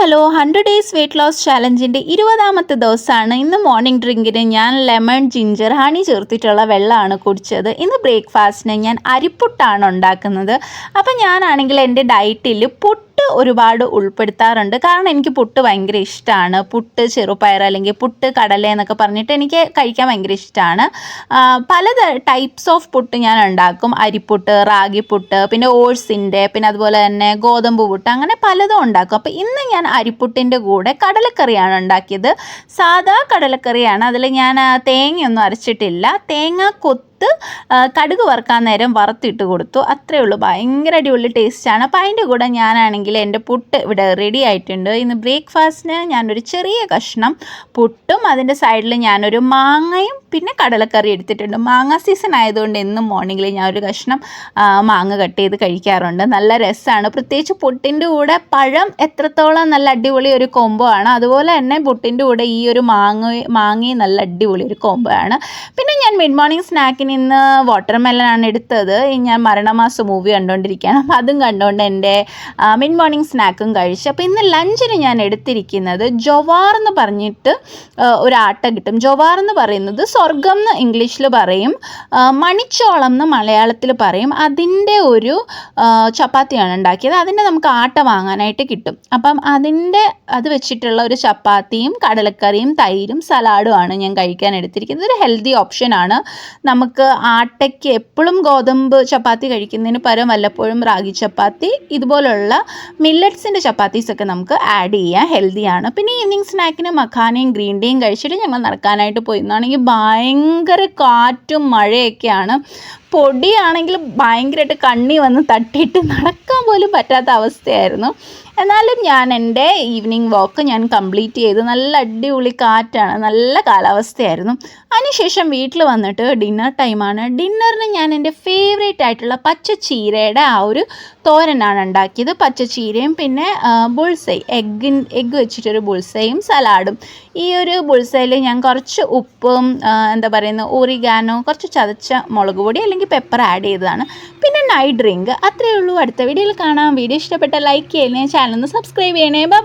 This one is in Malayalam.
ഹലോ 100 ഡേയ്സ് വെയ്റ്റ് ലോസ് ചാലഞ്ചിൻ്റെ 20ാമത്തെ ദിവസമാണ്. ഇന്ന് മോർണിംഗ് ഡ്രിങ്കിന് ഞാൻ ലെമൺ ജിഞ്ചർ ഹണി ചേർത്തിട്ടുള്ള വെള്ളമാണ് കുടിച്ചത്. ഇന്ന് ബ്രേക്ക്ഫാസ്റ്റിന് ഞാൻ അരിപ്പുട്ടാണ് ഉണ്ടാക്കുന്നത്. അപ്പം ഞാനാണെങ്കിൽ എൻ്റെ ഡയറ്റിൽ പുട്ട് ഒരുപാട് ഉൾപ്പെടുത്താറുണ്ട്. കാരണം എനിക്ക് പുട്ട് ഭയങ്കര ഇഷ്ടമാണ്. പുട്ട് ചെറുപയർ അല്ലെങ്കിൽ പുട്ട് കടല എന്നൊക്കെ പറഞ്ഞിട്ട് എനിക്ക് കഴിക്കാൻ ഭയങ്കര ഇഷ്ടമാണ്. പല ടൈപ്സ് ഓഫ് പുട്ട് ഞാൻ ഉണ്ടാക്കും. അരിപ്പുട്ട്, റാഗിപ്പുട്ട്, പിന്നെ ഓട്സിൻ്റെ, പിന്നെ അതുപോലെ തന്നെ ഗോതമ്പ് പുട്ട്, അങ്ങനെ പലതും ഉണ്ടാക്കും. അപ്പോൾ ഇന്ന് ഞാൻ അരിപ്പുട്ടിൻ്റെ കൂടെ കടലക്കറിയാണ് ഉണ്ടാക്കിയത്. സാധാ കടലക്കറിയാണ്. അതിൽ ഞാൻ തേങ്ങയൊന്നും അരച്ചിട്ടില്ല. തേങ്ങ കടുക് വറുക്കാൻ നേരം വറുത്തിട്ട് കൊടുത്തു. അത്രയേ ഉള്ളൂ. ഭയങ്കര അടിപൊളി ടേസ്റ്റാണ്. അപ്പോൾ അതിൻ്റെ കൂടെ ഞാനാണെങ്കിൽ എൻ്റെ പുട്ട് ഇവിടെ റെഡി ആയിട്ടുണ്ട്. ഇന്ന് ബ്രേക്ക്ഫാസ്റ്റിന് ഞാനൊരു ചെറിയ കഷ്ണം പുട്ടും അതിൻ്റെ സൈഡിൽ ഞാനൊരു മാങ്ങയും പിന്നെ കടലക്കറി എടുത്തിട്ടുണ്ട്. മാങ്ങ സീസൺ ആയതുകൊണ്ട് എന്നും മോർണിംഗിൽ ഞാൻ ഒരു കഷ്ണം മാങ്ങ കട്ട് ചെയ്ത് കഴിക്കാറുണ്ട്. നല്ല രസമാണ്. പ്രത്യേകിച്ച് പുട്ടിൻ്റെ കൂടെ പഴം എത്രത്തോളം നല്ല അടിപൊളി ഒരു കോംബോ ആണ്, അതുപോലെ തന്നെ പുട്ടിൻ്റെ കൂടെ ഈ ഒരു മാങ്ങയും നല്ല അടിപൊളി ഒരു കോംബോ ആണ്. പിന്നെ ഞാൻ മിഡ് മോർണിംഗ് സ്നാക്കിന് ഇന്ന് വാട്ടർമെലനാണ് എടുത്തത്. ഞാൻ മരണമാസം മൂവി കണ്ടുകൊണ്ടിരിക്കുകയാണ്. അപ്പോൾ അതും കണ്ടുകൊണ്ട് എൻ്റെ മിഡ് മോർണിംഗ് സ്നാക്കും കഴിച്ചു. അപ്പോൾ ഇന്ന് ലഞ്ചിന് ഞാൻ എടുത്തിരിക്കുന്നത് ജോവാർ എന്ന് പറഞ്ഞിട്ട് ഒരു ആട്ട കിട്ടും. ജോവാർ എന്ന് പറയുന്നത് സ്വർഗം എന്ന് ഇംഗ്ലീഷിൽ പറയും, മണിച്ചോളം എന്ന് മലയാളത്തിൽ പറയും. അതിൻ്റെ ഒരു ചപ്പാത്തിയാണ് ഉണ്ടാക്കിയത്. അതിൻ്റെ നമുക്ക് ആട്ട വാങ്ങാനായിട്ട് കിട്ടും. അപ്പം അത് വെച്ചിട്ടുള്ള ഒരു ചപ്പാത്തിയും കടലക്കറിയും തൈരും സലാഡുമാണ് ഞാൻ കഴിക്കാൻ എടുത്തിരിക്കുന്നത്. ഒരു ഹെൽത്തി ഓപ്ഷനാണ്. നമുക്ക് ആട്ടയ്ക്ക് എപ്പോഴും ഗോതമ്പ് ചപ്പാത്തി കഴിക്കുന്നതിന് പകരം വല്ലപ്പോഴും റാഗി ചപ്പാത്തി, ഇതുപോലുള്ള മില്ലറ്റ്സിൻ്റെ ചപ്പാത്തീസൊക്കെ നമുക്ക് ആഡ് ചെയ്യാം. ഹെൽത്തിയാണ്. പിന്നെ ഈവനിങ് സ്നാക്കിന് മഖാനയും ഗ്രീൻ ടീയും കഴിച്ചിട്ട് ഞങ്ങൾ നടക്കാനായിട്ട് പോയി. എന്നാണെങ്കിൽ ഭയങ്കര കാറ്റും മഴയൊക്കെയാണ്. പൊടിയാണെങ്കിൽ ഭയങ്കരമായിട്ട് കണ്ണി വന്ന് തട്ടിയിട്ട് നടക്കാൻ പോലും പറ്റാത്ത അവസ്ഥയായിരുന്നു. എന്നാലും ഞാൻ എൻ്റെ ഈവനിങ് വാക്ക് ഞാൻ കംപ്ലീറ്റ് ചെയ്തു. നല്ല അടിപൊളി കാറ്റാണ്, നല്ല കാലാവസ്ഥയായിരുന്നു. അതിനുശേഷം വീട്ടിൽ വന്നിട്ട് ഡിന്നർ ടൈമാണ്. ഡിന്നറിന് ഞാൻ എൻ്റെ ഫേവറേറ്റ് ആയിട്ടുള്ള പച്ചച്ചീരയുടെ ആ ഒരു തോരനാണ് ഉണ്ടാക്കിയത്. പച്ചച്ചീരയും പിന്നെ ബുൾസൈ, എഗ്ഗ് വെച്ചിട്ടൊരു ബുൾസൈയും സലാഡും. ഈ ഒരു ബുൾസൈയിൽ ഞാൻ കുറച്ച് ഉപ്പും ഓറിഗാനോ, കുറച്ച് ചതച്ച മുളക് പൊടി അല്ലെങ്കിൽ പെപ്പർ ആഡ് ചെയ്തതാണ്. പിന്നെ നൈറ്റ് ഡ്രിങ്ക്. അത്രയേ ഉള്ളൂ. അടുത്ത വീഡിയോയിൽ കാണാം. വീഡിയോ ഇഷ്ടപ്പെട്ട ലൈക്ക് ചെയ്യണേ, ചാനൽ ഒന്ന് സബ്സ്ക്രൈബ് ചെയ്യണേ. ബൈ.